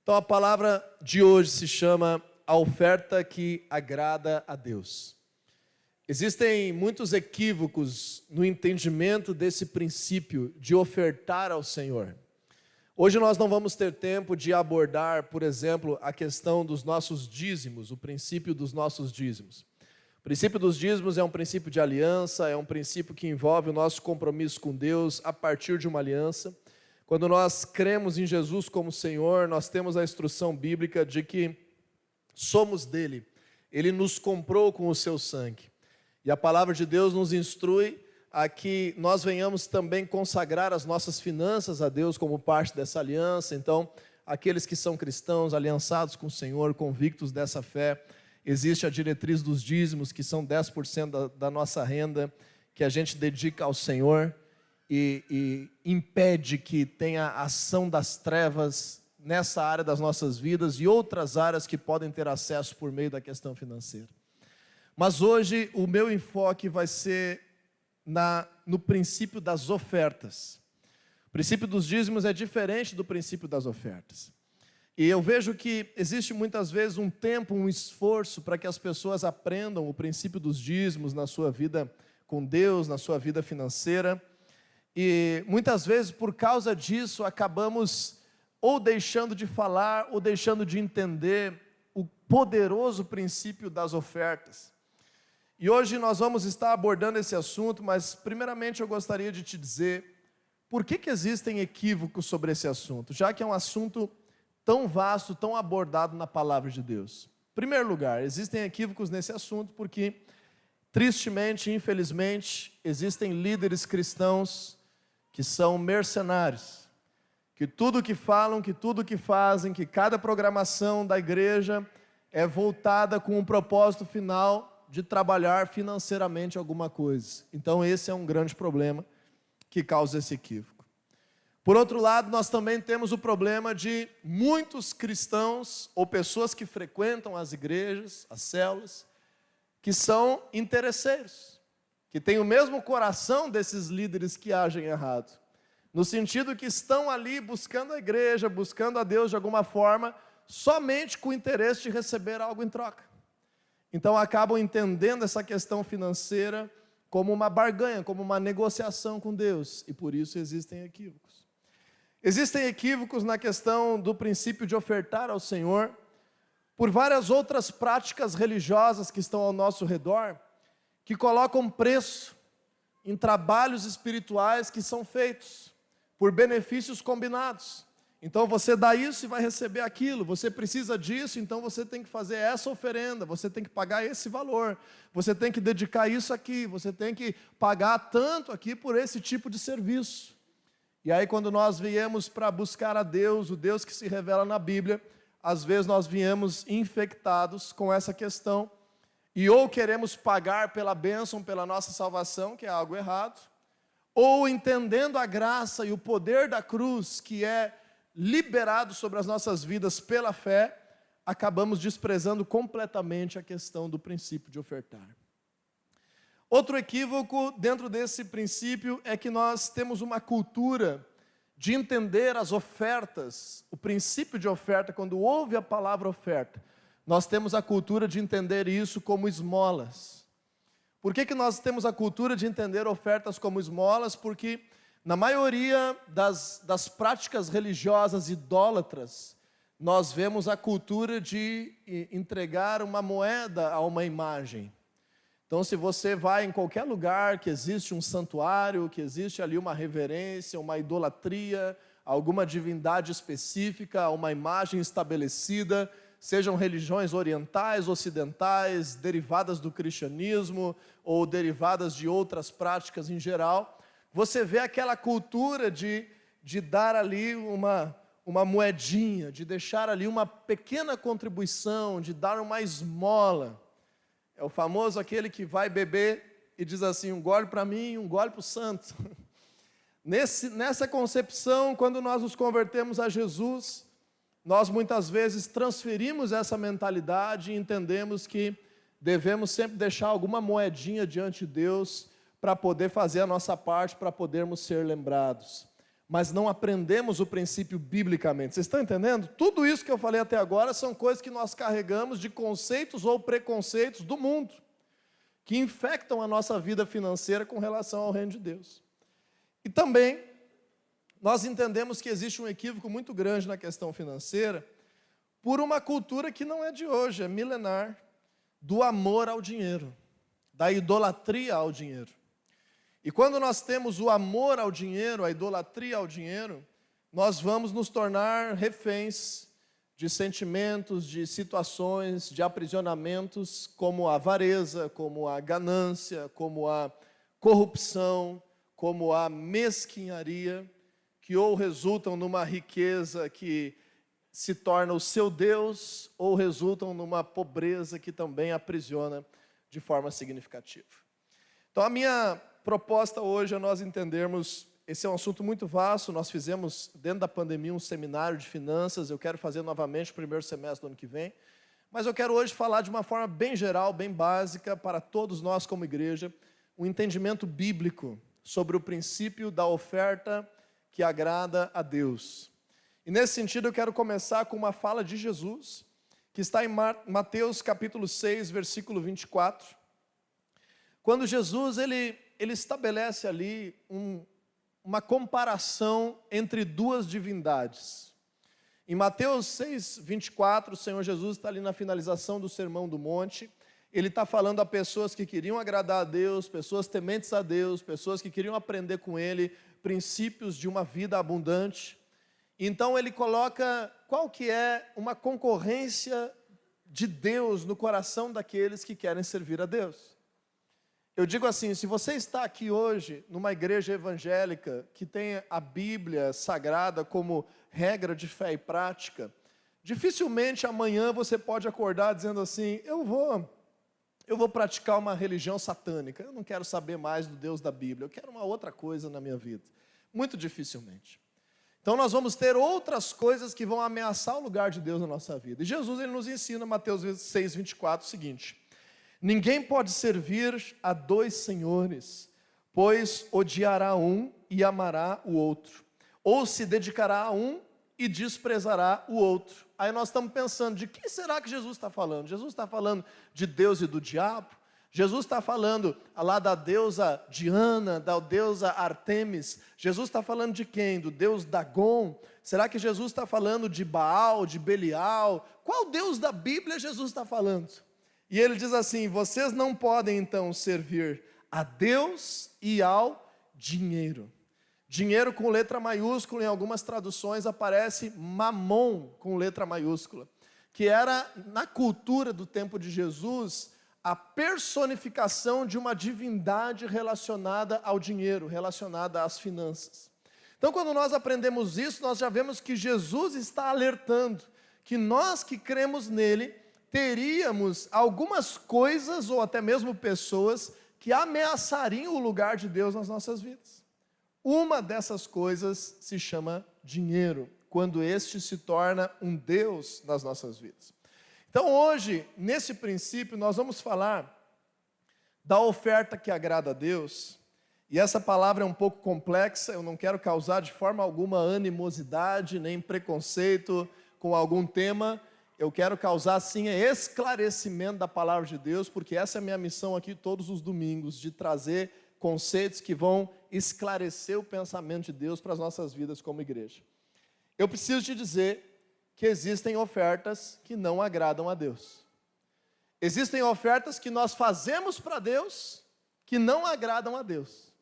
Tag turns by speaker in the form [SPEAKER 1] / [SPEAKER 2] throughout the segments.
[SPEAKER 1] Então a palavra de hoje se chama a oferta que agrada a Deus. Existem muitos equívocos no entendimento desse princípio de ofertar ao Senhor. Hoje nós não vamos ter tempo de abordar, por exemplo, a questão dos nossos dízimos, o princípio dos nossos dízimos. O princípio dos dízimos é um princípio de aliança, é um princípio que envolve o nosso compromisso com Deus a partir de uma aliança. Quando nós cremos em Jesus como Senhor, nós temos a instrução bíblica de que somos dele. Ele nos comprou com o seu sangue. E a palavra de Deus nos instrui a que nós venhamos também consagrar as nossas finanças a Deus como parte dessa aliança. Então, aqueles que são cristãos, aliançados com o Senhor, convictos dessa fé, existe a diretriz dos dízimos, que são 10% da nossa renda, que a gente dedica ao Senhor e impede que tenha ação das trevas nessa área das nossas vidas e outras áreas que podem ter acesso por meio da questão financeira. Mas hoje o meu enfoque vai ser no princípio das ofertas. O princípio dos dízimos é diferente do princípio das ofertas. E eu vejo que existe muitas vezes um tempo, um esforço para que as pessoas aprendam o princípio dos dízimos na sua vida com Deus, na sua vida financeira. E muitas vezes por causa disso acabamos ou deixando de falar ou deixando de entender o poderoso princípio das ofertas. E hoje nós vamos estar abordando esse assunto, mas primeiramente eu gostaria de te dizer por que existem equívocos sobre esse assunto, já que é um assunto tão vasto, tão abordado na palavra de Deus. Em primeiro lugar, existem equívocos nesse assunto porque, tristemente, infelizmente, existem líderes cristãos que são mercenários, que tudo que falam, que tudo que fazem, que cada programação da igreja é voltada com um propósito final de trabalhar financeiramente alguma coisa. Então esse é um grande problema que causa esse equívoco. Por outro lado, nós também temos o problema de muitos cristãos ou pessoas que frequentam as igrejas, as células, que são interesseiros, que têm o mesmo coração desses líderes que agem errado, no sentido que estão ali buscando a igreja, buscando a Deus de alguma forma, somente com o interesse de receber algo em troca. Então acabam entendendo essa questão financeira como uma barganha, como uma negociação com Deus, e por isso existem equívocos. Existem equívocos na questão do princípio de ofertar ao Senhor, por várias outras práticas religiosas que estão ao nosso redor, que colocam preço em trabalhos espirituais que são feitos por benefícios combinados. Então você dá isso e vai receber aquilo, você precisa disso, então você tem que fazer essa oferenda, você tem que pagar esse valor, você tem que dedicar isso aqui, você tem que pagar tanto aqui por esse tipo de serviço. E aí quando nós viemos para buscar a Deus, o Deus que se revela na Bíblia, às vezes nós viemos infectados com essa questão, e ou queremos pagar pela bênção, pela nossa salvação, que é algo errado, ou entendendo a graça e o poder da cruz, que é liberado sobre as nossas vidas pela fé, acabamos desprezando completamente a questão do princípio de ofertar. Outro equívoco dentro desse princípio é que nós temos uma cultura de entender as ofertas, o princípio de oferta, quando ouve a palavra oferta, nós temos a cultura de entender isso como esmolas. Por que nós temos a cultura de entender ofertas como esmolas? Porque na maioria das práticas religiosas idólatras, nós vemos a cultura de entregar uma moeda a uma imagem. Então, se você vai em qualquer lugar que existe um santuário, que existe ali uma reverência, uma idolatria, alguma divindade específica, uma imagem estabelecida, sejam religiões orientais, ocidentais, derivadas do cristianismo ou derivadas de outras práticas em geral, você vê aquela cultura de dar ali uma moedinha, de deixar ali uma pequena contribuição, de dar uma esmola. É o famoso aquele que vai beber e diz assim, um gole para mim, um gole para o santo. Nessa concepção, quando nós nos convertemos a Jesus, nós muitas vezes transferimos essa mentalidade e entendemos que devemos sempre deixar alguma moedinha diante de Deus para poder fazer a nossa parte, para podermos ser lembrados. mas não aprendemos o princípio biblicamente. Vocês estão entendendo? Tudo isso que eu falei até agora são coisas que nós carregamos de conceitos ou preconceitos do mundo, que infectam a nossa vida financeira com relação ao reino de Deus. E também, nós entendemos que existe um equívoco muito grande na questão financeira, por uma cultura que não é de hoje, é milenar, do amor ao dinheiro, da idolatria ao dinheiro. E quando nós temos o amor ao dinheiro, a idolatria ao dinheiro, nós vamos nos tornar reféns de sentimentos, de situações, de aprisionamentos, como a avareza, como a ganância, como a corrupção, como a mesquinharia, que ou resultam numa riqueza que se torna o seu Deus, ou resultam numa pobreza que também aprisiona de forma significativa. Então, a minha proposta hoje é nós entendermos, esse é um assunto muito vasto, nós fizemos dentro da pandemia um seminário de finanças, eu quero fazer novamente no primeiro semestre do ano que vem, mas eu quero hoje falar de uma forma bem geral, bem básica, para todos nós como igreja, um entendimento bíblico sobre o princípio da oferta que agrada a Deus. E nesse sentido eu quero começar com uma fala de Jesus, que está em Mateus capítulo 6, versículo 24, quando Jesus ele estabelece ali uma comparação entre duas divindades. Em Mateus 6, 24, o Senhor Jesus está ali na finalização do Sermão do Monte, ele está falando a pessoas que queriam agradar a Deus, pessoas tementes a Deus, pessoas que queriam aprender com Ele princípios de uma vida abundante. Então ele coloca qual que é uma concorrência de Deus no coração daqueles que querem servir a Deus. Eu digo assim, se você está aqui hoje numa igreja evangélica que tem a Bíblia Sagrada como regra de fé e prática, dificilmente amanhã você pode acordar dizendo assim, eu vou praticar uma religião satânica, eu não quero saber mais do Deus da Bíblia, eu quero uma outra coisa na minha vida. Muito dificilmente. Então nós vamos ter outras coisas que vão ameaçar o lugar de Deus na nossa vida. E Jesus ele nos ensina, Mateus 6, 24, o seguinte: ninguém pode servir a dois senhores, pois odiará um e amará o outro, ou se dedicará a um e desprezará o outro. Aí nós estamos pensando, de quem será que Jesus está falando? Jesus está falando de Deus e do diabo? Jesus está falando lá da deusa Diana, da deusa Artemis. Jesus está falando de quem? Do deus Dagon? Será que Jesus está falando de Baal, de Belial? Qual Deus da Bíblia Jesus está falando? E ele diz assim, vocês não podem então servir a Deus e ao dinheiro. Dinheiro com letra maiúscula, em algumas traduções aparece mamon com letra maiúscula, que era, na cultura do tempo de Jesus, a personificação de uma divindade relacionada ao dinheiro, relacionada às finanças. Então, quando nós aprendemos isso, nós já vemos que Jesus está alertando que nós que cremos nele, teríamos algumas coisas, ou até mesmo pessoas, que ameaçariam o lugar de Deus nas nossas vidas. Uma dessas coisas se chama dinheiro, quando este se torna um Deus nas nossas vidas. Então hoje, nesse princípio, nós vamos falar da oferta que agrada a Deus, e essa palavra é um pouco complexa, eu não quero causar de forma alguma animosidade, nem preconceito com algum tema, eu quero causar sim esclarecimento da palavra de Deus, porque essa é a minha missão aqui todos os domingos, de trazer conceitos que vão esclarecer o pensamento de Deus para as nossas vidas como igreja. Eu preciso te dizer que existem ofertas que não agradam a Deus. Existem ofertas que nós fazemos para Deus que não agradam a Deus.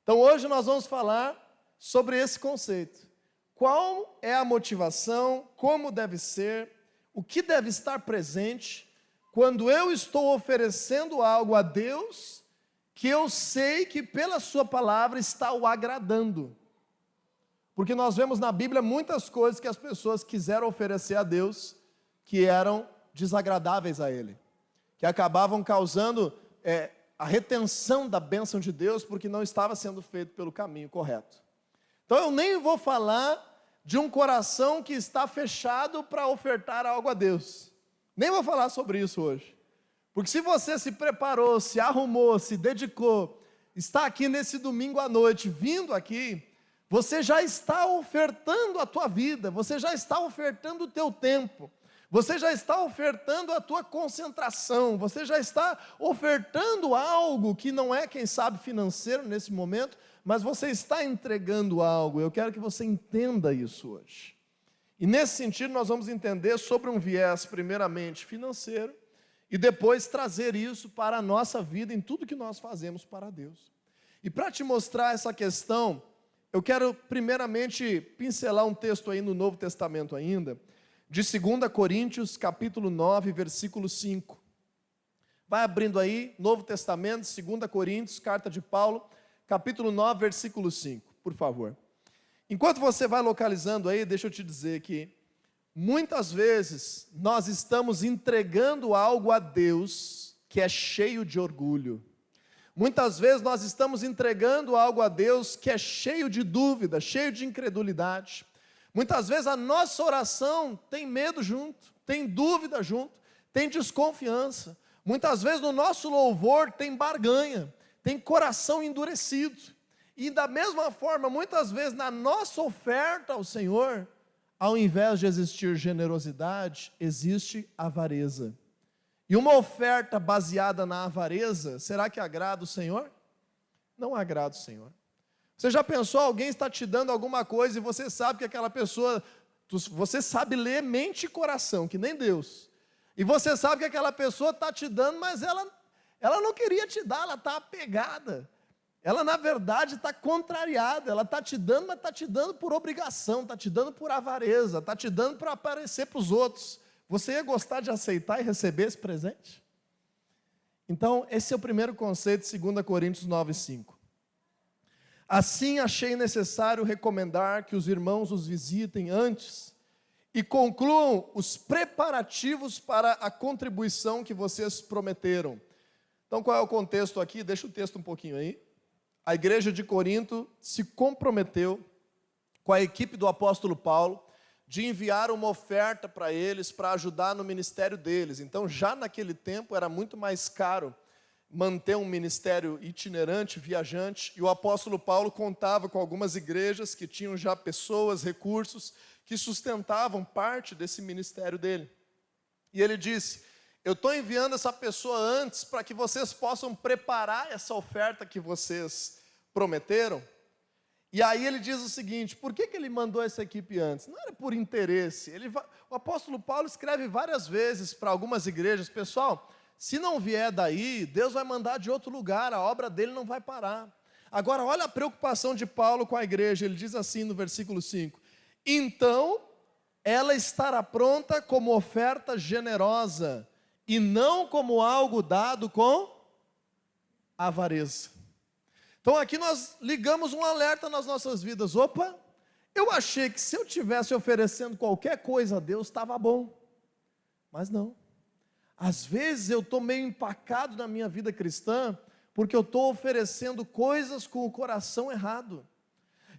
[SPEAKER 1] Então hoje nós vamos falar sobre esse conceito. Qual é a motivação, como deve ser, o que deve estar presente quando eu estou oferecendo algo a Deus que eu sei que pela sua palavra está o agradando. Porque nós vemos na Bíblia muitas coisas que as pessoas quiseram oferecer a Deus que eram desagradáveis a Ele, que acabavam causando a retenção da bênção de Deus porque não estava sendo feito pelo caminho correto. Então eu nem vou falar de um coração que está fechado para ofertar algo a Deus. Nem vou falar sobre isso hoje. Porque se você se preparou, se arrumou, se dedicou, está aqui nesse domingo à noite, vindo aqui, você já está ofertando a tua vida, você já está ofertando o teu tempo, você já está ofertando a tua concentração, você já está ofertando algo que não é, quem sabe, financeiro nesse momento, mas você está entregando algo. Eu quero que você entenda isso hoje. E nesse sentido nós vamos entender sobre um viés primeiramente financeiro e depois trazer isso para a nossa vida em tudo que nós fazemos para Deus. E para te mostrar essa questão, eu quero primeiramente pincelar um texto aí no Novo Testamento ainda, de 2 Coríntios, capítulo 9, versículo 5. Vai abrindo aí, Novo Testamento, 2 Coríntios, carta de Paulo, capítulo 9, versículo 5, por favor. Enquanto você vai localizando aí, deixa eu te dizer que muitas vezes nós estamos entregando algo a Deus que é cheio de orgulho. Muitas vezes nós estamos entregando algo a Deus que é cheio de dúvida, cheio de incredulidade. Muitas vezes a nossa oração tem medo junto, tem dúvida junto, tem desconfiança. Muitas vezes no nosso louvor tem barganha, tem coração endurecido. E da mesma forma, muitas vezes na nossa oferta ao Senhor, ao invés de existir generosidade, existe avareza. E uma oferta baseada na avareza, será que agrada o Senhor? Não agrada o Senhor. Você já pensou, alguém está te dando alguma coisa e você sabe que aquela pessoa, você sabe ler mente e coração, que nem Deus. E você sabe que aquela pessoa está te dando, mas ela não queria te dar, ela está apegada. Ela, na verdade, está contrariada. Ela está te dando, mas está te dando por obrigação, está te dando por avareza, está te dando para aparecer para os outros. Você ia gostar de aceitar e receber esse presente? Então, esse é o primeiro conceito de 2 Coríntios 9, 5. Assim achei necessário recomendar que os irmãos os visitem antes e concluam os preparativos para a contribuição que vocês prometeram. Então, qual é o contexto aqui? Deixa o texto um pouquinho aí. A igreja de Corinto se comprometeu com a equipe do apóstolo Paulo de enviar uma oferta para eles, para ajudar no ministério deles. Então, já naquele tempo, era muito mais caro manter um ministério itinerante, viajante, e o apóstolo Paulo contava com algumas igrejas que tinham já pessoas, recursos, que sustentavam parte desse ministério dele. E ele disse: eu estou enviando essa pessoa antes para que vocês possam preparar essa oferta que vocês prometeram. E aí ele diz o seguinte: por que ele mandou essa equipe antes? Não era por interesse. O apóstolo Paulo escreve várias vezes para algumas igrejas: pessoal, se não vier daí, Deus vai mandar de outro lugar, a obra dele não vai parar. Agora, olha a preocupação de Paulo com a igreja. Ele diz assim no versículo 5: então, ela estará pronta como oferta generosa, e não como algo dado com avareza. Então aqui nós ligamos um alerta nas nossas vidas. Opa, eu achei que se eu estivesse oferecendo qualquer coisa a Deus, estava bom. Mas não. Às vezes eu estou meio empacado na minha vida cristã, porque eu estou oferecendo coisas com o coração errado.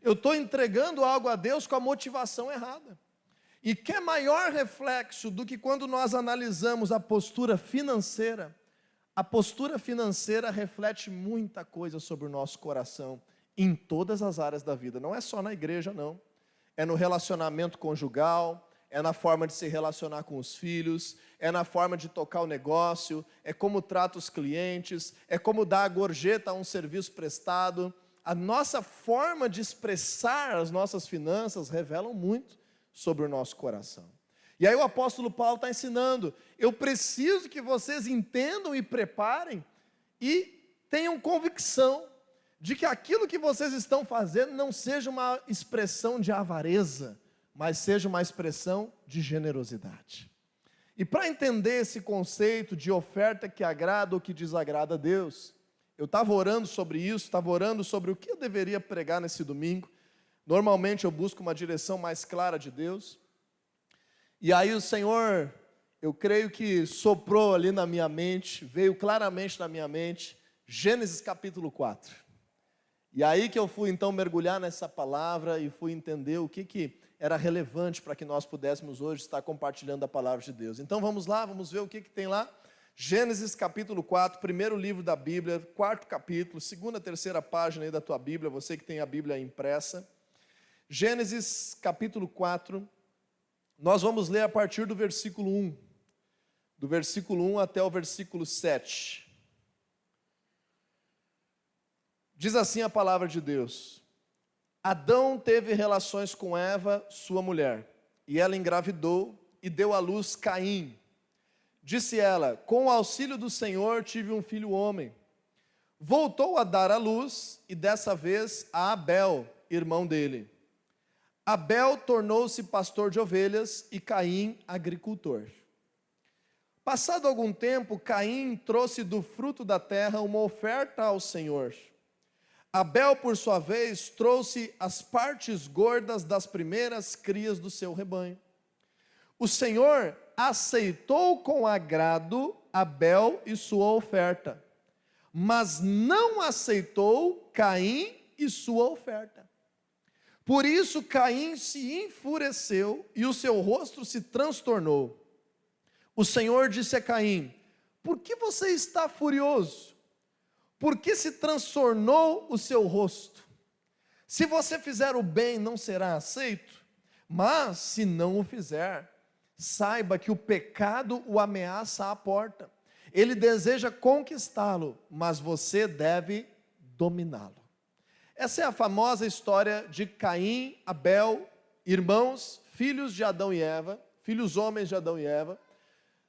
[SPEAKER 1] Eu estou entregando algo a Deus com a motivação errada. E que é maior reflexo do que quando nós analisamos a postura financeira? A postura financeira reflete muita coisa sobre o nosso coração, em todas as áreas da vida. Não é só na igreja, não. É no relacionamento conjugal, é na forma de se relacionar com os filhos, é na forma de tocar o negócio, é como trata os clientes, é como dar a gorjeta a um serviço prestado. A nossa forma de expressar as nossas finanças revelam muito sobre o nosso coração. E aí o apóstolo Paulo está ensinando: eu preciso que vocês entendam e preparem e tenham convicção de que aquilo que vocês estão fazendo não seja uma expressão de avareza, mas seja uma expressão de generosidade. E para entender esse conceito de oferta que agrada ou que desagrada a Deus, eu estava orando sobre isso, estava orando sobre o que eu deveria pregar nesse domingo. Normalmente eu busco uma direção mais clara de Deus. E aí o Senhor, eu creio que soprou ali na minha mente, veio claramente na minha mente, Gênesis capítulo 4. E aí que eu fui então mergulhar nessa palavra e fui entender o que era relevante para que nós pudéssemos hoje estar compartilhando a palavra de Deus. Então vamos lá, vamos ver o que tem lá. Gênesis capítulo 4, primeiro livro da Bíblia, quarto capítulo, segunda, terceira página aí da tua Bíblia, você que tem a Bíblia impressa. Gênesis capítulo 4, nós vamos ler a partir do versículo 1. Do versículo 1 até o versículo 7. Diz assim a palavra de Deus: Adão teve relações com Eva, sua mulher, e ela engravidou e deu à luz Caim. Disse ela: com o auxílio do Senhor tive um filho homem. Voltou a dar à luz, e dessa vez a Abel, irmão dele. Abel tornou-se pastor de ovelhas e Caim agricultor. Passado algum tempo, Caim trouxe do fruto da terra uma oferta ao Senhor. Abel, por sua vez, trouxe as partes gordas das primeiras crias do seu rebanho. O Senhor aceitou com agrado Abel e sua oferta, mas não aceitou Caim e sua oferta. Por isso Caim se enfureceu e o seu rosto se transtornou. O Senhor disse a Caim: por que você está furioso? Por que se transtornou o seu rosto? Se você fizer o bem, não será aceito, mas se não o fizer, saiba que o pecado o ameaça à porta. Ele deseja conquistá-lo, mas você deve dominá-lo. Essa é a famosa história de Caim, Abel, irmãos, filhos de Adão e Eva, filhos homens de Adão e Eva.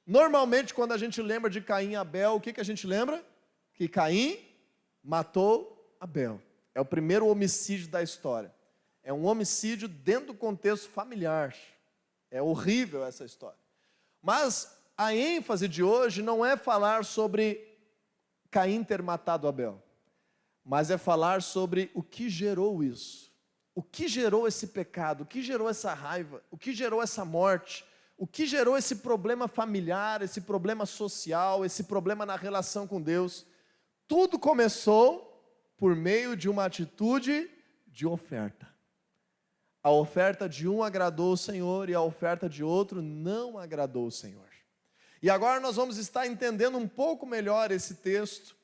[SPEAKER 1] Normalmente, quando a gente lembra de Caim e Abel, o que a gente lembra? Que Caim matou Abel. É o primeiro homicídio da história. É um homicídio dentro do contexto familiar. É horrível essa história. Mas a ênfase de hoje não é falar sobre Caim ter matado Abel, mas é falar sobre o que gerou isso. O que gerou esse pecado, o que gerou essa raiva, o que gerou essa morte, o que gerou esse problema familiar, esse problema social, esse problema na relação com Deus. Tudo começou por meio de uma atitude de oferta. A oferta de um agradou o Senhor e a oferta de outro não agradou o Senhor. E agora nós vamos estar entendendo um pouco melhor esse texto.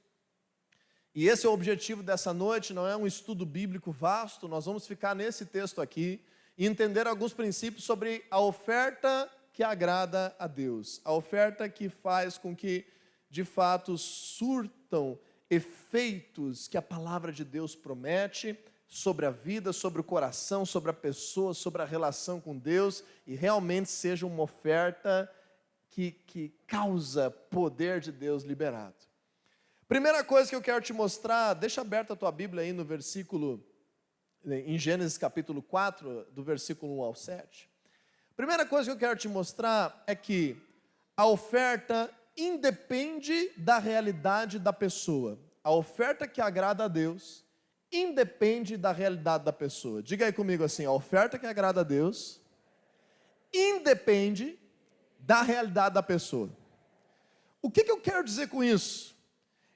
[SPEAKER 1] E esse é o objetivo dessa noite, não é um estudo bíblico vasto, nós vamos ficar nesse texto aqui e entender alguns princípios sobre a oferta que agrada a Deus, a oferta que faz com que, de fato, surtam efeitos que a palavra de Deus promete sobre a vida, sobre o coração, sobre a pessoa, sobre a relação com Deus, e realmente seja uma oferta que causa poder de Deus liberado. Primeira coisa que eu quero te mostrar, deixa aberta a tua Bíblia aí no versículo, em Gênesis capítulo 4, do versículo 1 ao 7. Primeira coisa que eu quero te mostrar é que a oferta independe da realidade da pessoa. A oferta que agrada a Deus independe da realidade da pessoa. Diga aí comigo assim: a oferta que agrada a Deus independe da realidade da pessoa. O que eu quero dizer com isso?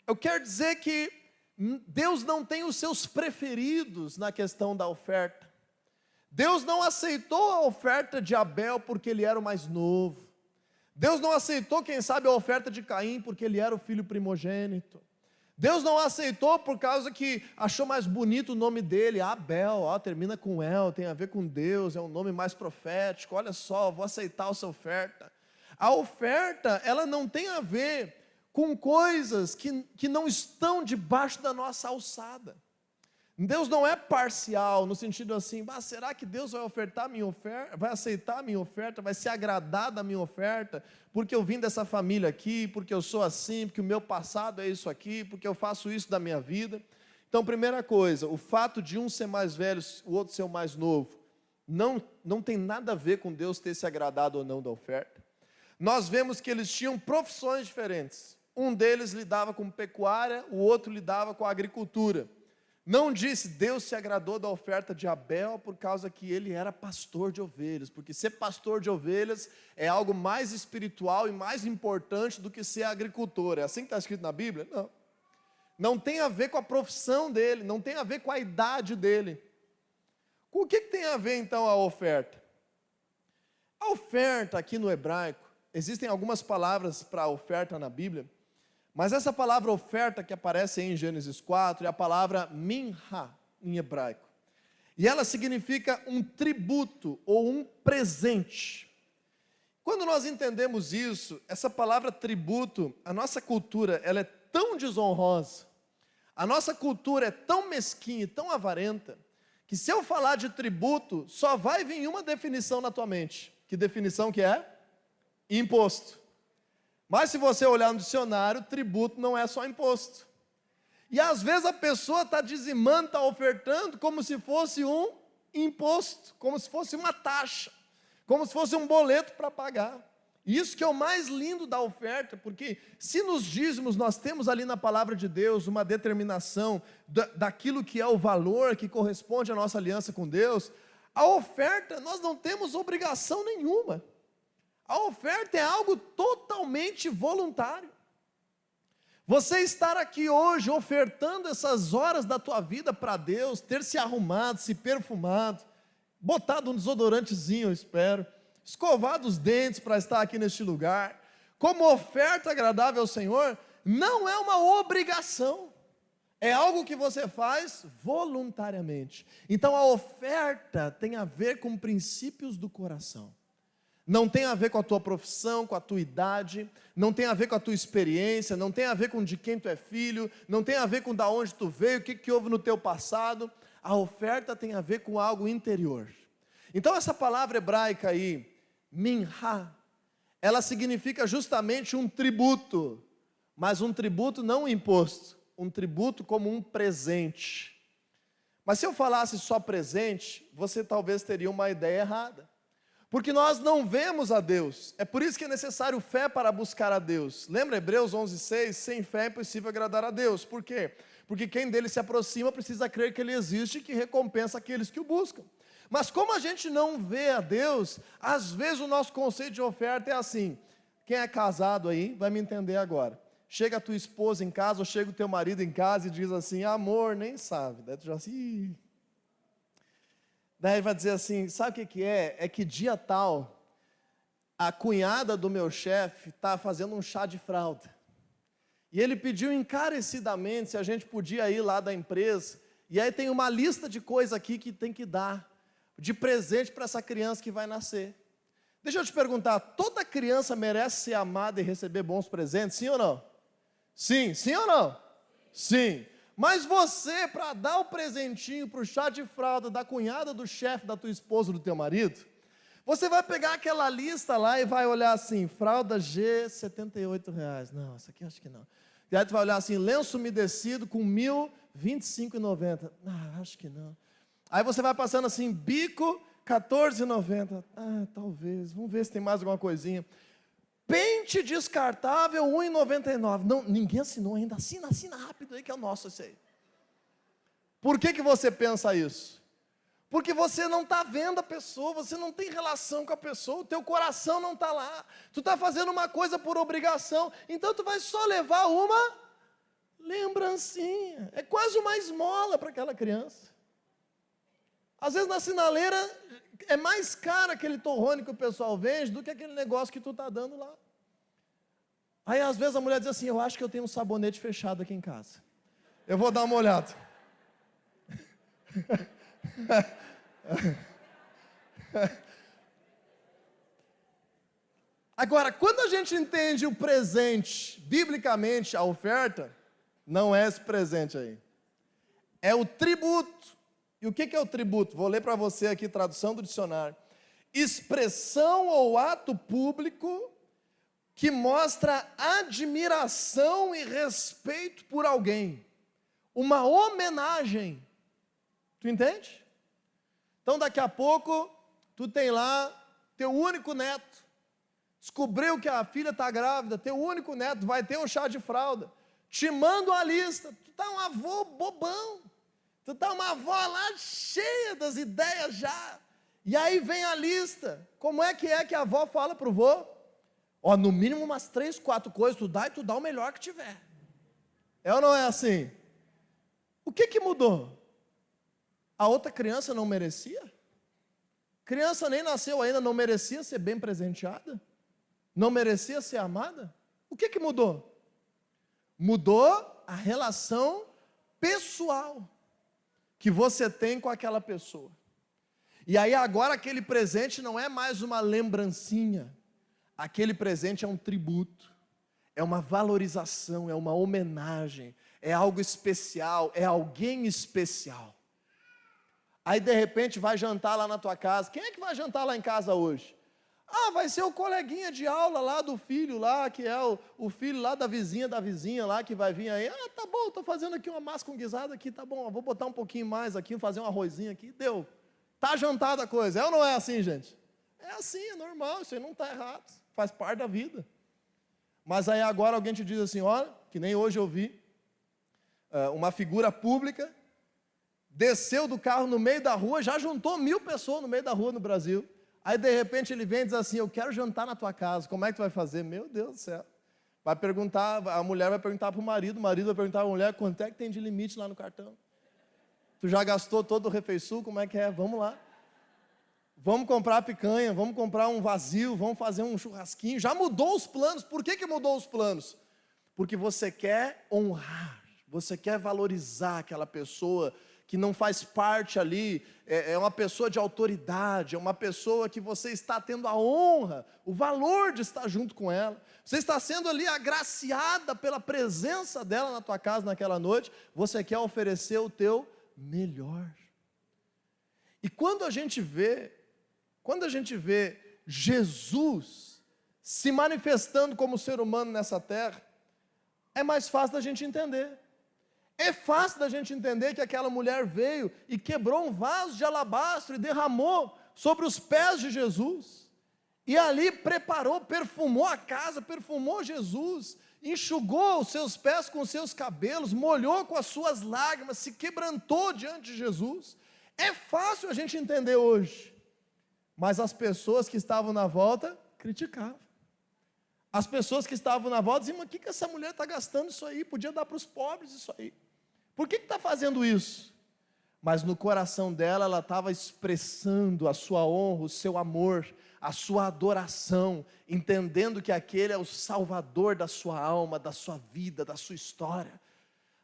[SPEAKER 1] Eu quero dizer que Deus não tem os seus preferidos na questão da oferta. Deus não aceitou a oferta de Abel porque ele era o mais novo. Deus não aceitou, quem sabe, a oferta de Caim porque ele era o filho primogênito. Deus não aceitou por causa que achou mais bonito o nome dele, Abel, termina com El, tem a ver com Deus, é um nome mais profético, olha só, vou aceitar essa oferta. A oferta, ela não tem a ver com coisas que não estão debaixo da nossa alçada. Deus não é parcial, no sentido assim, será que Deus vai ofertar minha oferta, vai aceitar a minha oferta, vai se agradar da minha oferta, porque eu vim dessa família aqui, porque eu sou assim, porque o meu passado é isso aqui, porque eu faço isso da minha vida. Então, primeira coisa, o fato de um ser mais velho, o outro ser o mais novo, não tem nada a ver com Deus ter se agradado ou não da oferta. Nós vemos que eles tinham profissões diferentes. Um deles lidava com pecuária, o outro lidava com a agricultura. Não disse Deus se agradou da oferta de Abel por causa que ele era pastor de ovelhas, porque ser pastor de ovelhas é algo mais espiritual e mais importante do que ser agricultor. É assim que está escrito na Bíblia? Não. Não tem a ver com a profissão dele, não tem a ver com a idade dele. Com o que tem a ver então a oferta? A oferta aqui no hebraico, existem algumas palavras para oferta na Bíblia, mas essa palavra oferta que aparece aí em Gênesis 4 é a palavra minha em hebraico. E ela significa um tributo ou um presente. Quando nós entendemos isso, essa palavra tributo, a nossa cultura, ela é tão desonrosa, a nossa cultura é tão mesquinha e tão avarenta, que se eu falar de tributo, só vai vir uma definição na tua mente. Que definição que é? Imposto. Mas se você olhar no dicionário, tributo não é só imposto. E às vezes a pessoa está dizimando, está ofertando como se fosse um imposto, como se fosse uma taxa, como se fosse um boleto para pagar. E isso que é o mais lindo da oferta, porque se nos dízimos nós temos ali na palavra de Deus uma determinação daquilo que é o valor que corresponde à nossa aliança com Deus, a oferta nós não temos obrigação nenhuma. A oferta é algo totalmente voluntário. Você estar aqui hoje ofertando essas horas da tua vida para Deus, ter se arrumado, se perfumado, botado um desodorantezinho, eu espero, escovado os dentes para estar aqui neste lugar, como oferta agradável ao Senhor, não é uma obrigação, é algo que você faz voluntariamente. Então a oferta tem a ver com princípios do coração. Não tem a ver com a tua profissão, com a tua idade, não tem a ver com a tua experiência, não tem a ver com de quem tu é filho, não tem a ver com da onde tu veio, o que houve no teu passado. A oferta tem a ver com algo interior. Então essa palavra hebraica aí, minha, ela significa justamente um tributo, mas um tributo não um imposto, um tributo como um presente. Mas se eu falasse só presente, você talvez teria uma ideia errada. Porque nós não vemos a Deus, é por isso que é necessário fé para buscar a Deus. Lembra Hebreus 11:6? Sem fé é impossível agradar a Deus. Por quê? Porque quem dele se aproxima precisa crer que ele existe e que recompensa aqueles que o buscam. Mas como a gente não vê a Deus, às vezes o nosso conceito de oferta é assim. Quem é casado aí vai me entender agora. Chega a tua esposa em casa ou chega o teu marido em casa e diz assim, amor, nem sabe. Daí tu já assim... Ih. Daí vai dizer assim, sabe o que é? É que dia tal, a cunhada do meu chefe está fazendo um chá de fralda. E ele pediu encarecidamente se a gente podia ir lá da empresa. E aí tem uma lista de coisas aqui que tem que dar, de presente para essa criança que vai nascer. Deixa eu te perguntar, toda criança merece ser amada e receber bons presentes, sim ou não? Sim, sim ou não? Sim. Mas você, para dar o presentinho para o chá de fralda da cunhada do chefe, da tua esposa, do teu marido, você vai pegar aquela lista lá e vai olhar assim, fralda G, R$78. Não, essa aqui acho que não. E aí tu vai olhar assim, lenço umedecido com 1.025,90. Ah, acho que não. Aí você vai passando assim, bico, R$14,90. Ah, talvez, vamos ver se tem mais alguma coisinha. Pente descartável, R$1,99. Não, ninguém assinou ainda. Assina rápido aí que é o nosso esse aí. Por que você pensa isso? Porque você não está vendo a pessoa, você não tem relação com a pessoa, o teu coração não está lá. Tu está fazendo uma coisa por obrigação, então tu vai só levar uma lembrancinha. É quase uma esmola para aquela criança. Às vezes na sinaleira é mais caro aquele torrone que o pessoal vende do que aquele negócio que tu está dando lá. Aí às vezes a mulher diz assim, eu acho que eu tenho um sabonete fechado aqui em casa. Eu vou dar uma olhada. Agora, quando a gente entende o presente, biblicamente, a oferta, não é esse presente aí. É o tributo. E o que é o tributo? Vou ler para você aqui, tradução do dicionário. Expressão ou ato público que mostra admiração e respeito por alguém. Uma homenagem. Tu entende? Então daqui a pouco, tu tem lá teu único neto. Descobriu que a filha está grávida, teu único neto vai ter um chá de fralda. Te manda uma lista. Tu tá um avô bobão. Tu tá uma avó lá cheia das ideias já. E aí vem a lista. Como é que a avó fala pro vô? Ó, no mínimo umas 3, 4 coisas tu dá e tu dá o melhor que tiver. É ou não é assim? O que mudou? A outra criança não merecia? Criança nem nasceu ainda, não merecia ser bem presenteada? Não merecia ser amada? O que mudou? Mudou a relação pessoal. que você tem com aquela pessoa. E aí agora aquele presente não é mais uma lembrancinha, aquele presente é um tributo, é uma valorização, é uma homenagem, é algo especial, é alguém especial. Aí de repente vai jantar lá na tua casa. Quem é que vai jantar lá em casa hoje? Ah, vai ser o coleguinha de aula lá do filho lá, que é o filho lá da vizinha lá, que vai vir aí. Ah, tá bom, estou fazendo aqui uma massa com guisado aqui, tá bom, vou botar um pouquinho mais aqui, fazer um arrozinho aqui, deu. Tá jantada a coisa, é ou não é assim, gente? É assim, é normal, isso aí não está errado, faz parte da vida. Mas aí agora alguém te diz assim, olha, que nem hoje eu vi, uma figura pública, desceu do carro no meio da rua, já juntou 1000 pessoas no meio da rua no Brasil. Aí de repente ele vem e diz assim, eu quero jantar na tua casa, como é que tu vai fazer? Meu Deus do céu. Vai perguntar, a mulher vai perguntar para o marido vai perguntar para a mulher, quanto é que tem de limite lá no cartão? Tu já gastou todo o refeiço, como é que é? Vamos lá. Vamos comprar picanha, vamos comprar um vazio, vamos fazer um churrasquinho. Já mudou os planos. Por que mudou os planos? Porque você quer honrar, você quer valorizar aquela pessoa que não faz parte ali, é uma pessoa de autoridade, é uma pessoa que você está tendo a honra, o valor de estar junto com ela. Você está sendo ali agraciada pela presença dela na tua casa naquela noite, você quer oferecer o teu melhor. E quando a gente vê Jesus se manifestando como ser humano nessa terra, é mais fácil da gente entender. É fácil da gente entender que aquela mulher veio e quebrou um vaso de alabastro e derramou sobre os pés de Jesus. E ali preparou, perfumou a casa, perfumou Jesus, enxugou os seus pés com os seus cabelos, molhou com as suas lágrimas, se quebrantou diante de Jesus. É fácil a gente entender hoje, mas as pessoas que estavam na volta criticavam. As pessoas que estavam na volta diziam, mas o que essa mulher está gastando isso aí? Podia dar para os pobres isso aí. Por que está fazendo isso? Mas no coração dela, ela estava expressando a sua honra, o seu amor, a sua adoração, entendendo que aquele é o Salvador da sua alma, da sua vida, da sua história.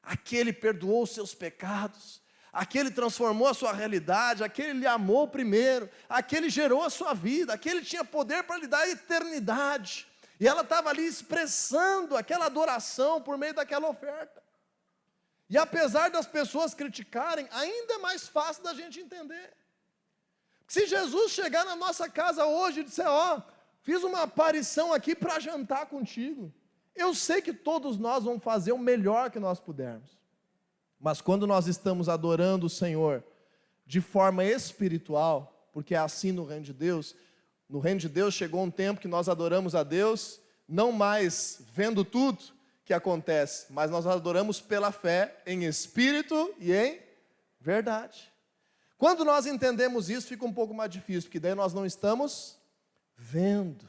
[SPEAKER 1] Aquele perdoou os seus pecados, aquele transformou a sua realidade, aquele lhe amou primeiro, aquele gerou a sua vida, aquele tinha poder para lhe dar a eternidade. E ela estava ali expressando aquela adoração por meio daquela oferta. E apesar das pessoas criticarem, ainda é mais fácil da gente entender. Se Jesus chegar na nossa casa hoje e disser, fiz uma aparição aqui para jantar contigo, eu sei que todos nós vamos fazer o melhor que nós pudermos. Mas quando nós estamos adorando o Senhor de forma espiritual, porque é assim no reino de Deus chegou um tempo que nós adoramos a Deus, não mais vendo tudo que acontece, mas nós adoramos pela fé, em espírito e em verdade. Quando nós entendemos isso, fica um pouco mais difícil, porque daí nós não estamos vendo.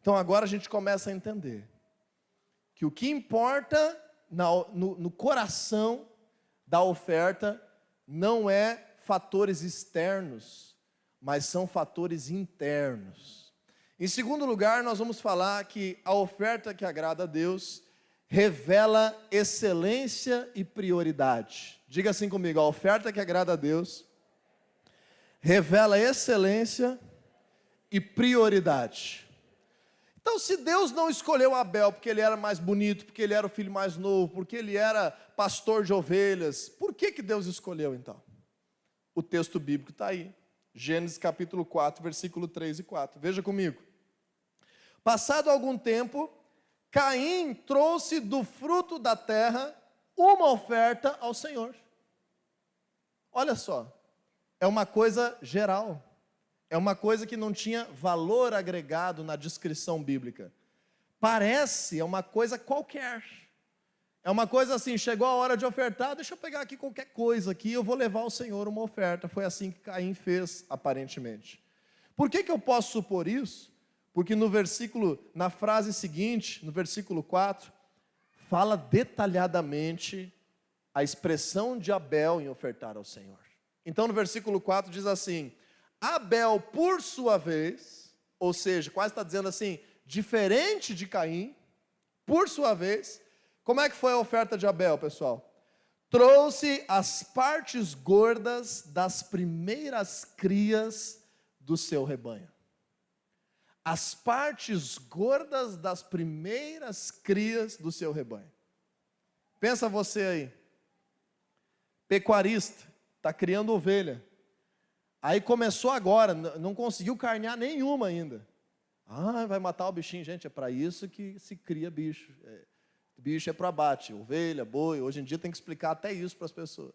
[SPEAKER 1] Então agora a gente começa a entender que o que importa no coração da oferta não é fatores externos, mas são fatores internos. Em segundo lugar, nós vamos falar que a oferta que agrada a Deus revela excelência e prioridade. Diga assim comigo, a oferta que agrada a Deus revela excelência e prioridade. Então, se Deus não escolheu Abel porque ele era mais bonito, porque ele era o filho mais novo, porque ele era pastor de ovelhas, por que Deus escolheu então? O texto bíblico está aí. Gênesis capítulo 4, versículo 3 e 4. Veja comigo. Passado algum tempo, Caim trouxe do fruto da terra uma oferta ao Senhor. Olha só, é uma coisa geral. É uma coisa que não tinha valor agregado na descrição bíblica. É uma coisa qualquer. É uma coisa assim, chegou a hora de ofertar, deixa eu pegar aqui qualquer coisa aqui, eu vou levar ao Senhor uma oferta. Foi assim que Caim fez, aparentemente. Por que eu posso supor isso? Porque na frase seguinte, no versículo 4, fala detalhadamente a expressão de Abel em ofertar ao Senhor. Então no versículo 4 diz assim, Abel por sua vez, ou seja, quase está dizendo assim, diferente de Caim, por sua vez, como é que foi a oferta de Abel, pessoal? trouxe as partes gordas das primeiras crias do seu rebanho. As partes gordas das primeiras crias do seu rebanho. Pensa você aí, pecuarista, está criando ovelha. Aí começou agora, não conseguiu carnear nenhuma ainda. Ah, vai matar o bichinho. Gente, é para isso que se cria bicho. Bicho é para abate, ovelha, boi. Hoje em dia tem que explicar até isso para as pessoas.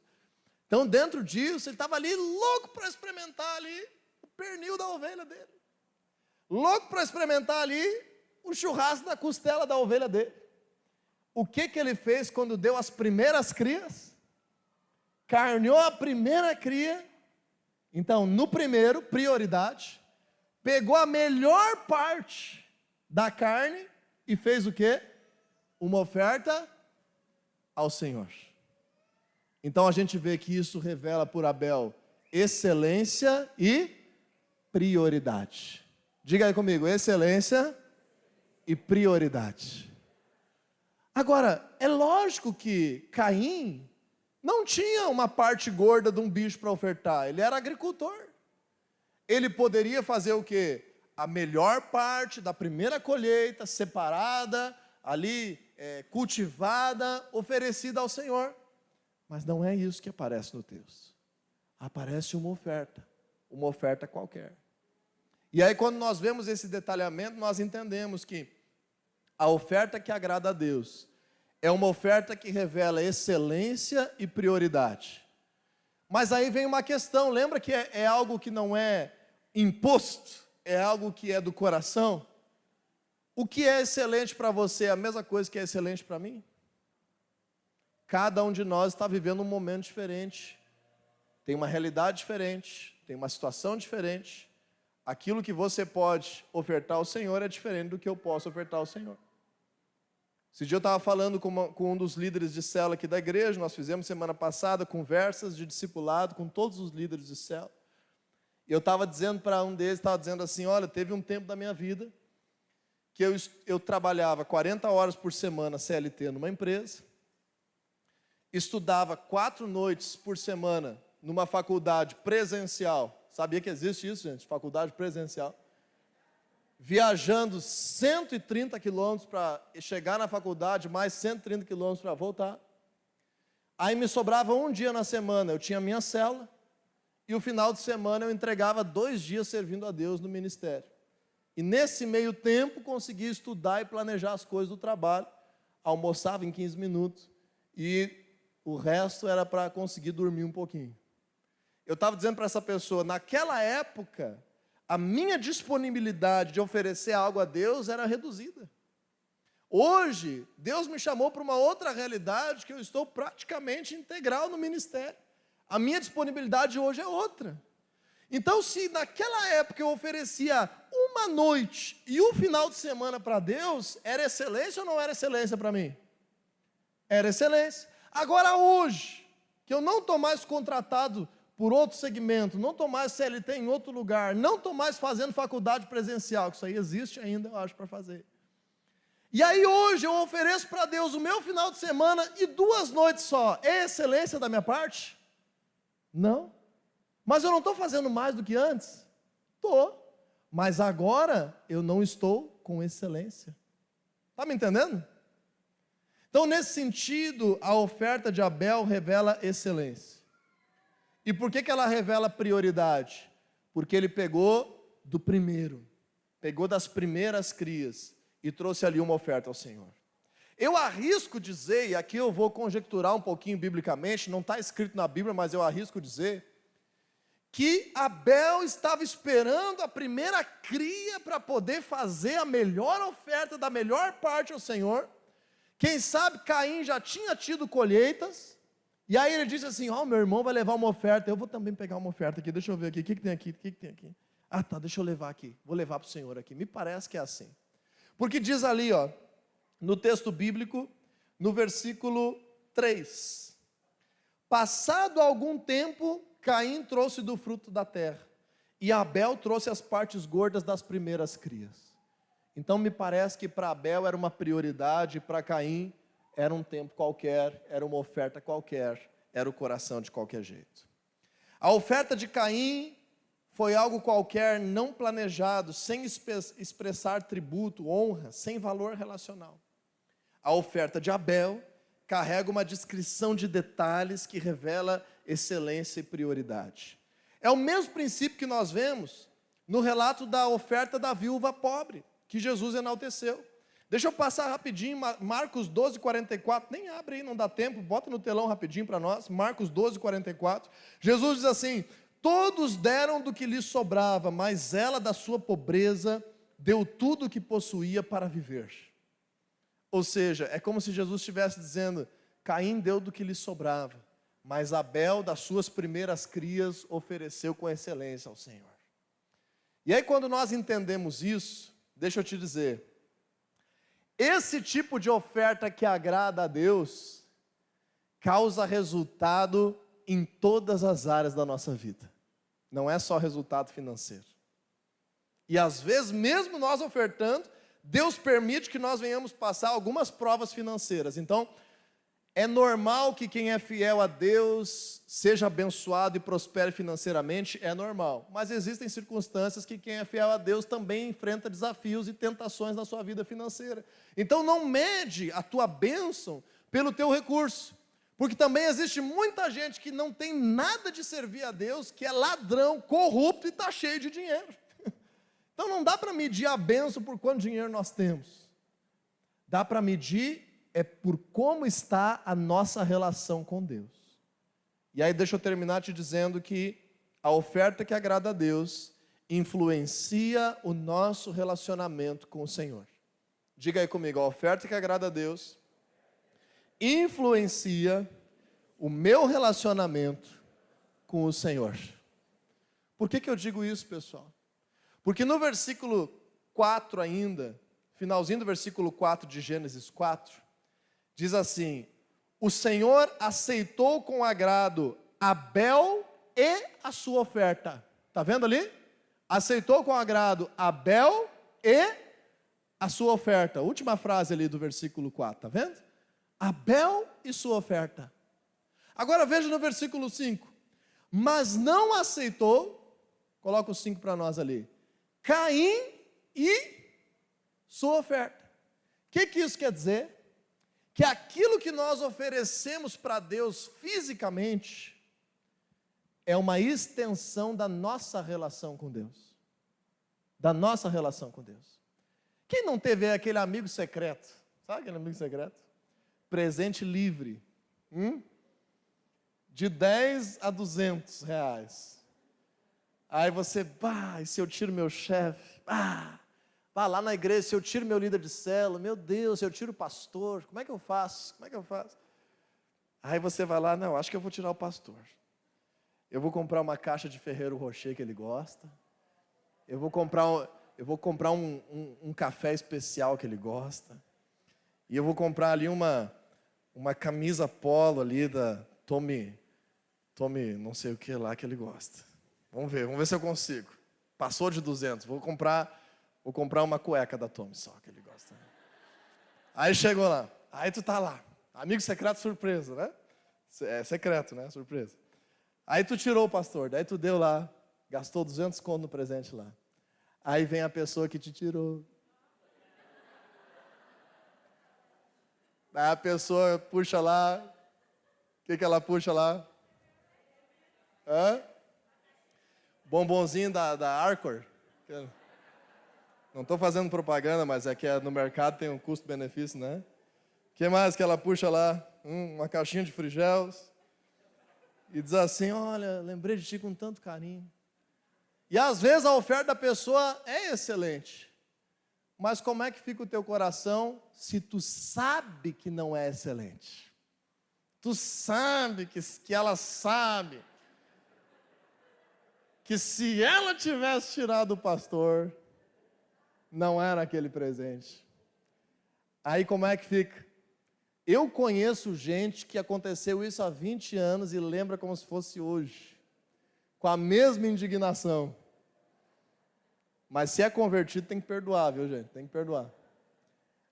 [SPEAKER 1] Então, dentro disso, ele estava ali louco para experimentar ali o pernil da ovelha dele. Louco para experimentar ali o churrasco da costela da ovelha dele. O que ele fez quando deu as primeiras crias? Carneou a primeira cria. Então, no primeiro, prioridade, pegou a melhor parte da carne e fez o quê? Uma oferta ao Senhor. Então, a gente vê que isso revela por Abel excelência e prioridade. Diga aí comigo, excelência e prioridade. Agora, é lógico que Caim não tinha uma parte gorda de um bicho para ofertar, ele era agricultor. Ele poderia fazer o quê? A melhor parte da primeira colheita, separada, ali, cultivada, oferecida ao Senhor. Mas não é isso que aparece no texto. Aparece uma oferta qualquer. E aí quando nós vemos esse detalhamento, nós entendemos que a oferta que agrada a Deus é uma oferta que revela excelência e prioridade. Mas aí vem uma questão, lembra que é algo que não é imposto, é algo que é do coração? O que é excelente para você é a mesma coisa que é excelente para mim? Cada um de nós está vivendo um momento diferente, tem uma realidade diferente, tem uma situação diferente. Aquilo que você pode ofertar ao Senhor é diferente do que eu posso ofertar ao Senhor. Esse dia eu estava falando com um dos líderes de célula aqui da igreja, nós fizemos semana passada conversas de discipulado com todos os líderes de célula. E eu estava dizendo para um deles, estava dizendo assim, olha, teve um tempo da minha vida que eu trabalhava 40 horas por semana CLT numa empresa, estudava 4 noites por semana numa faculdade presencial. Sabia que existe isso, gente? Faculdade presencial. Viajando 130 quilômetros para chegar na faculdade, mais 130 quilômetros para voltar. Aí me sobrava um dia na semana, eu tinha minha célula, e o final de semana eu entregava 2 dias servindo a Deus no ministério. E nesse meio tempo conseguia estudar e planejar as coisas do trabalho, almoçava em 15 minutos, e o resto era para conseguir dormir um pouquinho. Eu estava dizendo para essa pessoa, naquela época, a minha disponibilidade de oferecer algo a Deus era reduzida. Hoje, Deus me chamou para uma outra realidade que eu estou praticamente integral no ministério. A minha disponibilidade hoje é outra. Então, se naquela época eu oferecia uma noite e um final de semana para Deus, era excelência ou não era excelência para mim? Era excelência. Agora hoje, que eu não estou mais contratado por outro segmento, não estou mais CLT em outro lugar, não estou mais fazendo faculdade presencial, que isso aí existe ainda, eu acho, para fazer. E aí hoje eu ofereço para Deus o meu final de semana e 2 noites só. É excelência da minha parte? Não. Mas eu não estou fazendo mais do que antes? Estou. Mas agora eu não estou com excelência. Está me entendendo? Então, nesse sentido, a oferta de Abel revela excelência. E por que ela revela prioridade? Porque ele pegou do primeiro, pegou das primeiras crias e trouxe ali uma oferta ao Senhor. Eu arrisco dizer, e aqui eu vou conjecturar um pouquinho biblicamente, não está escrito na Bíblia, mas eu arrisco dizer, que Abel estava esperando a primeira cria para poder fazer a melhor oferta da melhor parte ao Senhor. Quem sabe Caim já tinha tido colheitas, e aí ele disse assim, meu irmão vai levar uma oferta, eu vou também pegar uma oferta aqui, deixa eu ver aqui, o que tem aqui, o que tem aqui? Ah tá, deixa eu levar aqui, vou levar para o Senhor aqui, me parece que é assim. Porque diz ali, no texto bíblico, no versículo 3, passado algum tempo, Caim trouxe do fruto da terra, e Abel trouxe as partes gordas das primeiras crias. Então me parece que para Abel era uma prioridade, para Caim Era um tempo qualquer, era uma oferta qualquer, era o coração de qualquer jeito. A oferta de Caim foi algo qualquer, não planejado, sem expressar tributo, honra, sem valor relacional. A oferta de Abel carrega uma descrição de detalhes que revela excelência e prioridade. É o mesmo princípio que nós vemos no relato da oferta da viúva pobre, que Jesus enalteceu. Deixa eu passar rapidinho, Marcos 12, 44, nem abre aí, não dá tempo, bota no telão rapidinho para nós, Marcos 12, 44. Jesus diz assim: todos deram do que lhes sobrava, mas ela da sua pobreza deu tudo o que possuía para viver. Ou seja, é como se Jesus estivesse dizendo: Caim deu do que lhe sobrava, mas Abel das suas primeiras crias ofereceu com excelência ao Senhor. E aí quando nós entendemos isso, deixa eu te dizer, esse tipo de oferta que agrada a Deus causa resultado em todas as áreas da nossa vida. Não é só resultado financeiro. E às vezes, mesmo nós ofertando, Deus permite que nós venhamos passar algumas provas financeiras. Então, é normal que quem é fiel a Deus seja abençoado e prospere financeiramente, é normal. Mas existem circunstâncias que quem é fiel a Deus também enfrenta desafios e tentações na sua vida financeira. Então não mede a tua bênção pelo teu recurso. Porque também existe muita gente que não tem nada de servir a Deus, que é ladrão, corrupto e está cheio de dinheiro. Então não dá para medir a bênção por quanto dinheiro nós temos. Dá para medir por como está a nossa relação com Deus. E aí deixa eu terminar te dizendo que a oferta que agrada a Deus influencia o nosso relacionamento com o Senhor. Diga aí comigo, a oferta que agrada a Deus influencia o meu relacionamento com o Senhor. Por que eu digo isso, pessoal? Porque no versículo 4 ainda, finalzinho do versículo 4 de Gênesis 4, diz assim: o Senhor aceitou com agrado Abel e a sua oferta. Está vendo ali? Aceitou com agrado Abel e a sua oferta. Última frase ali do versículo 4, está vendo? Abel e sua oferta. Agora veja no versículo 5. Mas não aceitou, coloca o 5 para nós ali, Caim e sua oferta. O que isso quer dizer? Que aquilo que nós oferecemos para Deus fisicamente é uma extensão da nossa relação com Deus. Da nossa relação com Deus. Quem não teve aquele amigo secreto? Sabe aquele amigo secreto? Presente livre. De 10 a 200 reais. Aí você, e se eu tiro meu chefe? Lá na igreja, se eu tiro meu líder de célula, meu Deus, se eu tiro o pastor, como é que eu faço? Aí você vai lá, não, acho que eu vou tirar o pastor. Eu vou comprar uma caixa de Ferrero Rocher que ele gosta. Eu vou comprar um café especial que ele gosta. E eu vou comprar ali uma camisa polo ali da Tommy não sei o que lá que ele gosta. Vamos ver se eu consigo. Passou de 200, vou comprar uma cueca da Tommy só, que ele gosta. Aí chegou lá, aí tu tá lá, amigo secreto surpresa, né? É secreto, né? Surpresa. Aí tu tirou o pastor, daí tu deu lá, gastou 200 conto no presente lá. Aí vem a pessoa que te tirou. Aí a pessoa puxa lá, o que ela puxa lá? Bombonzinho da Arcor. Não estou fazendo propaganda, mas é que no mercado tem um custo-benefício, né? O que mais que ela puxa lá? Uma caixinha de frigels. E diz assim, olha, lembrei de ti com tanto carinho. E às vezes a oferta da pessoa é excelente. Mas como é que fica o teu coração se tu sabe que não é excelente? Tu sabe que ela sabe que se ela tivesse tirado o pastor, não era aquele presente. Aí como é que fica? Eu conheço gente que aconteceu isso há 20 anos e lembra como se fosse hoje, com a mesma indignação. Mas se é convertido tem que perdoar, viu gente? Tem que perdoar.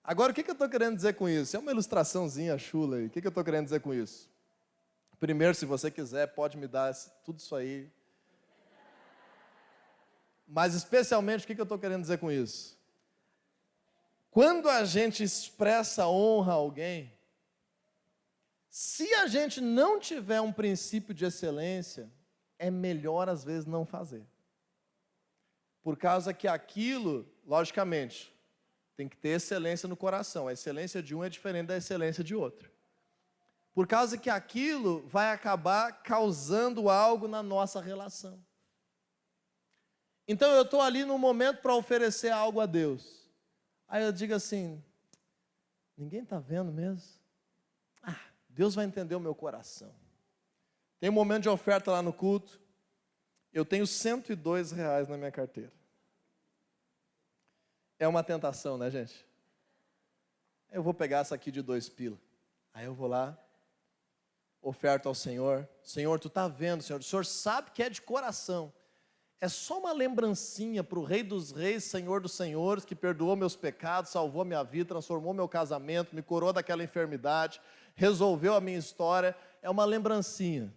[SPEAKER 1] Agora, o que eu estou querendo dizer com isso? É uma ilustraçãozinha chula aí. O que eu estou querendo dizer com isso? Primeiro, se você quiser, pode me dar tudo isso aí. Mas, especialmente, o que eu estou querendo dizer com isso? Quando a gente expressa honra a alguém, se a gente não tiver um princípio de excelência, é melhor, às vezes, não fazer. Por causa que aquilo, logicamente, tem que ter excelência no coração. A excelência de um é diferente da excelência de outro. Por causa que aquilo vai acabar causando algo na nossa relação. Então eu estou ali no momento para oferecer algo a Deus. Aí eu digo assim, ninguém está vendo mesmo? Deus vai entender o meu coração. Tem um momento de oferta lá no culto, eu tenho R$102 na minha carteira. É uma tentação, né, gente? Eu vou pegar essa aqui de 2 pila. Aí eu vou lá, oferto ao Senhor. Senhor, tu está vendo, Senhor? O Senhor sabe que é de coração. É só uma lembrancinha para o Rei dos Reis, Senhor dos Senhores, que perdoou meus pecados, salvou minha vida, transformou meu casamento, me curou daquela enfermidade, resolveu a minha história. É uma lembrancinha.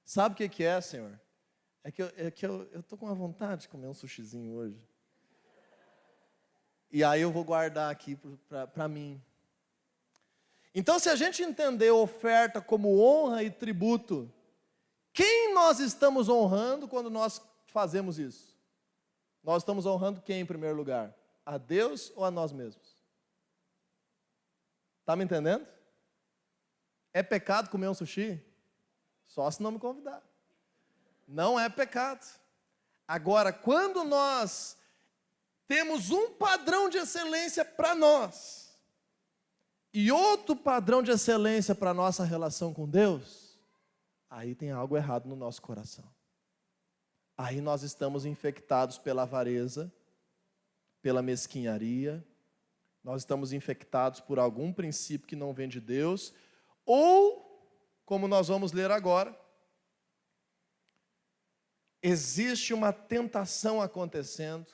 [SPEAKER 1] Sabe o que é, Senhor? É que eu estou com uma vontade de comer um sushizinho hoje. E aí eu vou guardar aqui para mim. Então, se a gente entender a oferta como honra e tributo, quem nós estamos honrando quando nós fazemos isso? Nós estamos honrando quem em primeiro lugar? A Deus ou a nós mesmos? Está me entendendo? É pecado comer um sushi? Só se não me convidar. Não é pecado. Agora, quando nós temos um padrão de excelência para nós e outro padrão de excelência para a nossa relação com Deus, aí tem algo errado no nosso coração. Aí nós estamos infectados pela avareza, pela mesquinharia, nós estamos infectados por algum princípio que não vem de Deus, ou, como nós vamos ler agora, existe uma tentação acontecendo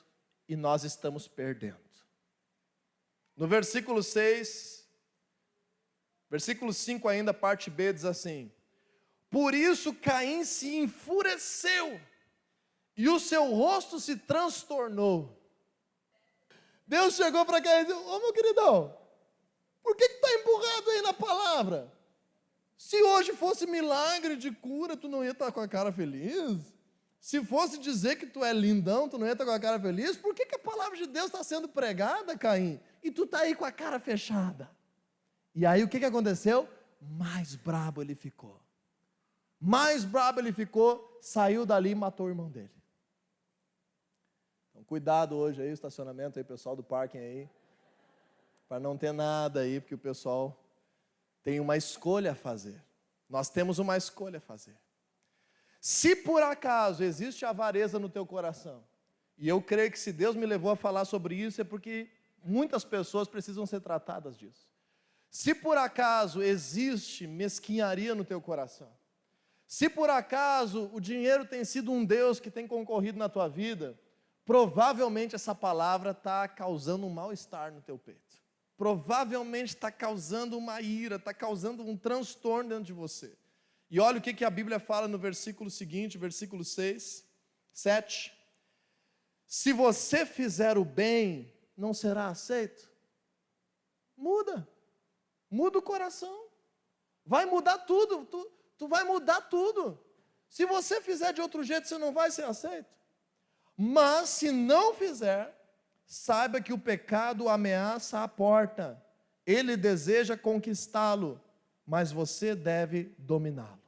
[SPEAKER 1] e nós estamos perdendo. No versículo 6, versículo 5 ainda, parte B, diz assim: por isso Caim se enfureceu e o seu rosto se transtornou. Deus chegou para Caim e disse: ô meu queridão, por que está empurrado aí na palavra? Se hoje fosse milagre de cura, tu não ia estar com a cara feliz? Se fosse dizer que tu é lindão, tu não ia estar com a cara feliz? Por que a palavra de Deus está sendo pregada, Caim? E tu está aí com a cara fechada. E aí o que aconteceu? Mais brabo ele ficou. Mais brabo ele ficou, saiu dali e matou o irmão dele. Então cuidado hoje aí, o estacionamento aí, pessoal do parking aí, para não ter nada aí, porque o pessoal tem uma escolha a fazer. Nós temos uma escolha a fazer. Se por acaso existe avareza no teu coração, e eu creio que se Deus me levou a falar sobre isso, é porque muitas pessoas precisam ser tratadas disso. Se por acaso existe mesquinharia no teu coração, se por acaso o dinheiro tem sido um Deus que tem concorrido na tua vida, provavelmente essa palavra está causando um mal-estar no teu peito. Provavelmente está causando uma ira, está causando um transtorno dentro de você. E olha o que a Bíblia fala no versículo seguinte, versículo 6, 7. Se você fizer o bem, não será aceito? Muda o coração. Vai mudar tudo, tu vai mudar tudo. Se você fizer de outro jeito, você não vai ser aceito. Mas se não fizer, saiba que o pecado ameaça a porta. Ele deseja conquistá-lo, mas você deve dominá-lo.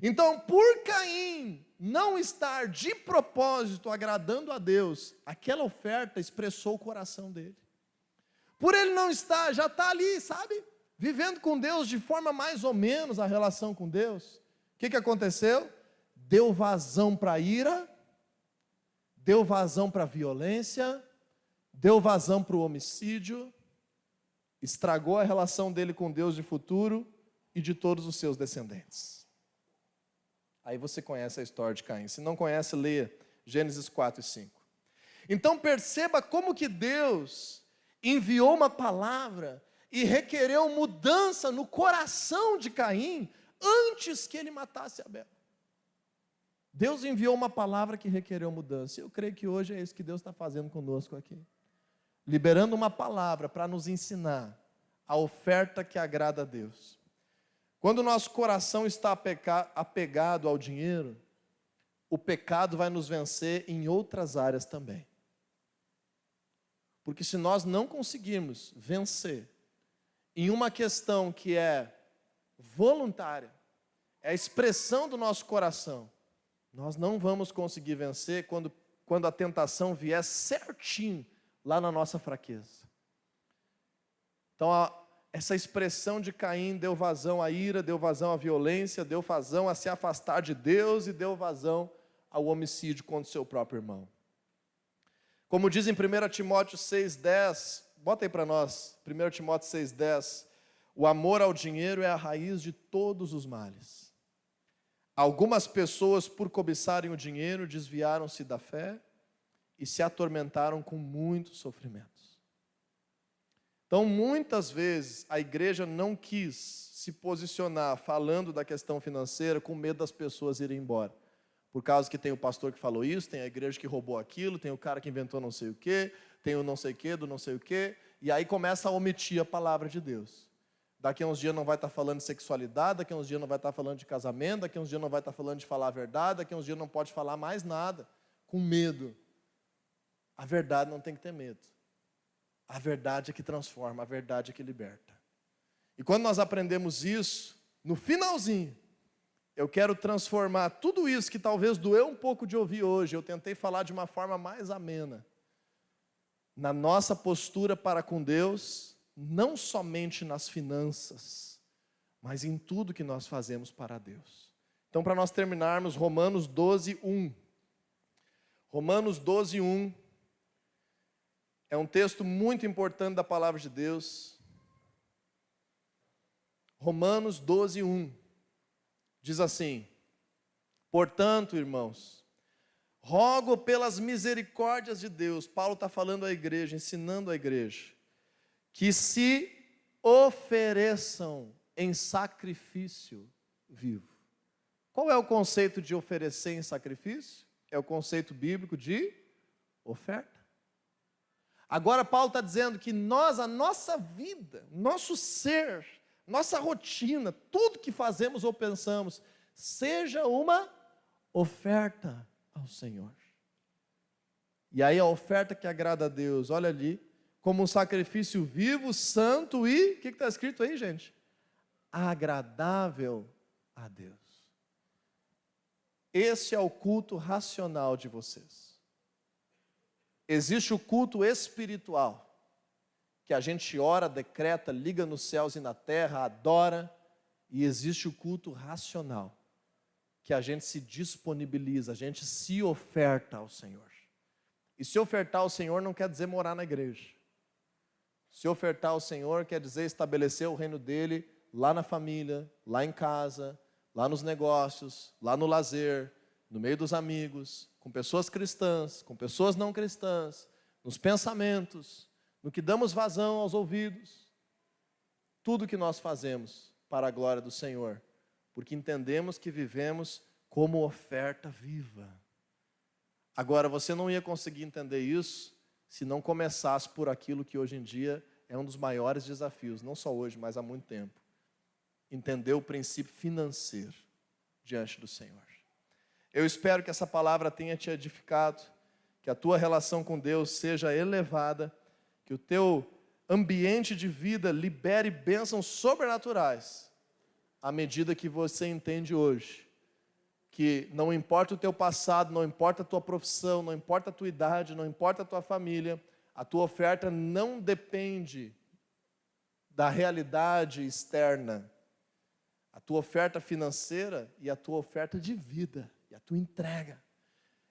[SPEAKER 1] Então, por Caim não estar de propósito agradando a Deus, aquela oferta expressou o coração dele. Por ele não estar, já está ali, sabe? Vivendo com Deus de forma mais ou menos a relação com Deus. O que aconteceu? Deu vazão para a ira, deu vazão para a violência, deu vazão para o homicídio, estragou a relação dele com Deus de futuro e de todos os seus descendentes. Aí você conhece a história de Caim. Se não conhece, leia Gênesis 4 e 5. Então perceba como que Deus, enviou uma palavra e requereu mudança no coração de Caim antes que ele matasse Abel. Deus enviou uma palavra que requereu mudança. Eu creio que hoje é isso que Deus está fazendo conosco aqui. Liberando uma palavra para nos ensinar a oferta que agrada a Deus. Quando o nosso coração está apegado ao dinheiro, o pecado vai nos vencer em outras áreas também. Porque se nós não conseguirmos vencer em uma questão que é voluntária, é a expressão do nosso coração, nós não vamos conseguir vencer quando a tentação vier certinho lá na nossa fraqueza. Então, essa expressão de Caim deu vazão à ira, deu vazão à violência, deu vazão a se afastar de Deus e deu vazão ao homicídio contra o seu próprio irmão. Como diz em 1 Timóteo 6,10, bota aí para nós, 1 Timóteo 6,10, o amor ao dinheiro é a raiz de todos os males. Algumas pessoas, por cobiçarem o dinheiro, desviaram-se da fé e se atormentaram com muitos sofrimentos. Então, muitas vezes, a igreja não quis se posicionar falando da questão financeira com medo das pessoas irem embora. Por causa que tem o pastor que falou isso, tem a igreja que roubou aquilo, tem o cara que inventou não sei o quê, tem o não sei o quê, do não sei o quê, e aí começa a omitir a palavra de Deus. Daqui a uns dias não vai estar falando de sexualidade, daqui a uns dias não vai estar falando de casamento, daqui a uns dias não vai estar falando de falar a verdade, daqui a uns dias não pode falar mais nada, com medo. A verdade não tem que ter medo. A verdade é que transforma, a verdade é que liberta. E quando nós aprendemos isso, no finalzinho, eu quero transformar tudo isso que talvez doeu um pouco de ouvir hoje, eu tentei falar de uma forma mais amena, na nossa postura para com Deus, não somente nas finanças, mas em tudo que nós fazemos para Deus. Então, para nós terminarmos, Romanos 12:1. Romanos 12:1 é um texto muito importante da palavra de Deus. Romanos 12:1 diz assim: portanto, irmãos, rogo pelas misericórdias de Deus, Paulo está falando à igreja, ensinando à igreja, que se ofereçam em sacrifício vivo. Qual é o conceito de oferecer em sacrifício? É o conceito bíblico de oferta. Agora Paulo está dizendo que nós, a nossa vida, nosso ser, nossa rotina, tudo que fazemos ou pensamos, seja uma oferta ao Senhor. E aí a oferta que agrada a Deus, olha ali, como um sacrifício vivo, santo e, o que está escrito aí, gente? Agradável a Deus. Esse é o culto racional de vocês. Existe o culto espiritual, que a gente ora, decreta, liga nos céus e na terra, adora, e existe o culto racional, que a gente se disponibiliza, a gente se oferta ao Senhor. E se ofertar ao Senhor não quer dizer morar na igreja. Se ofertar ao Senhor quer dizer estabelecer o reino dele lá na família, lá em casa, lá nos negócios, lá no lazer, no meio dos amigos, com pessoas cristãs, com pessoas não cristãs, nos pensamentos, no que damos vazão aos ouvidos. Tudo que nós fazemos para a glória do Senhor, porque entendemos que vivemos como oferta viva. Agora, você não ia conseguir entender isso se não começasse por aquilo que hoje em dia é um dos maiores desafios, não só hoje, mas há muito tempo. Entender o princípio financeiro diante do Senhor. Eu espero que essa palavra tenha te edificado, que a tua relação com Deus seja elevada, que o teu ambiente de vida libere bênçãos sobrenaturais, à medida que você entende hoje, que não importa o teu passado, não importa a tua profissão, não importa a tua idade, não importa a tua família, a tua oferta não depende da realidade externa. A tua oferta financeira e a tua oferta de vida, e a tua entrega,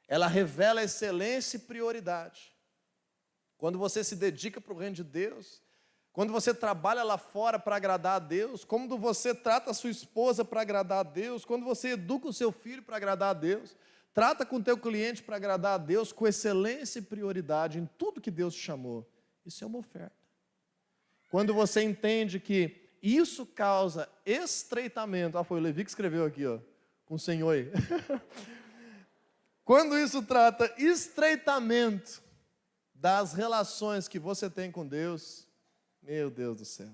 [SPEAKER 1] ela revela excelência e prioridade. Quando você se dedica para o reino de Deus, quando você trabalha lá fora para agradar a Deus, quando você trata a sua esposa para agradar a Deus, quando você educa o seu filho para agradar a Deus, trata com o teu cliente para agradar a Deus, com excelência e prioridade em tudo que Deus te chamou. Isso é uma oferta. quando você entende que isso causa estreitamento. Foi o Levi que escreveu aqui, com o Senhor aí. Quando isso trata estreitamento das relações que você tem com Deus, meu Deus do céu.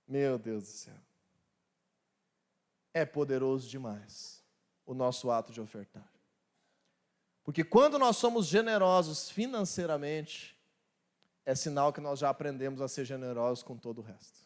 [SPEAKER 1] Meu Deus do céu. É poderoso demais o nosso ato de ofertar. Porque quando nós somos generosos financeiramente, é sinal que nós já aprendemos a ser generosos com todo o resto.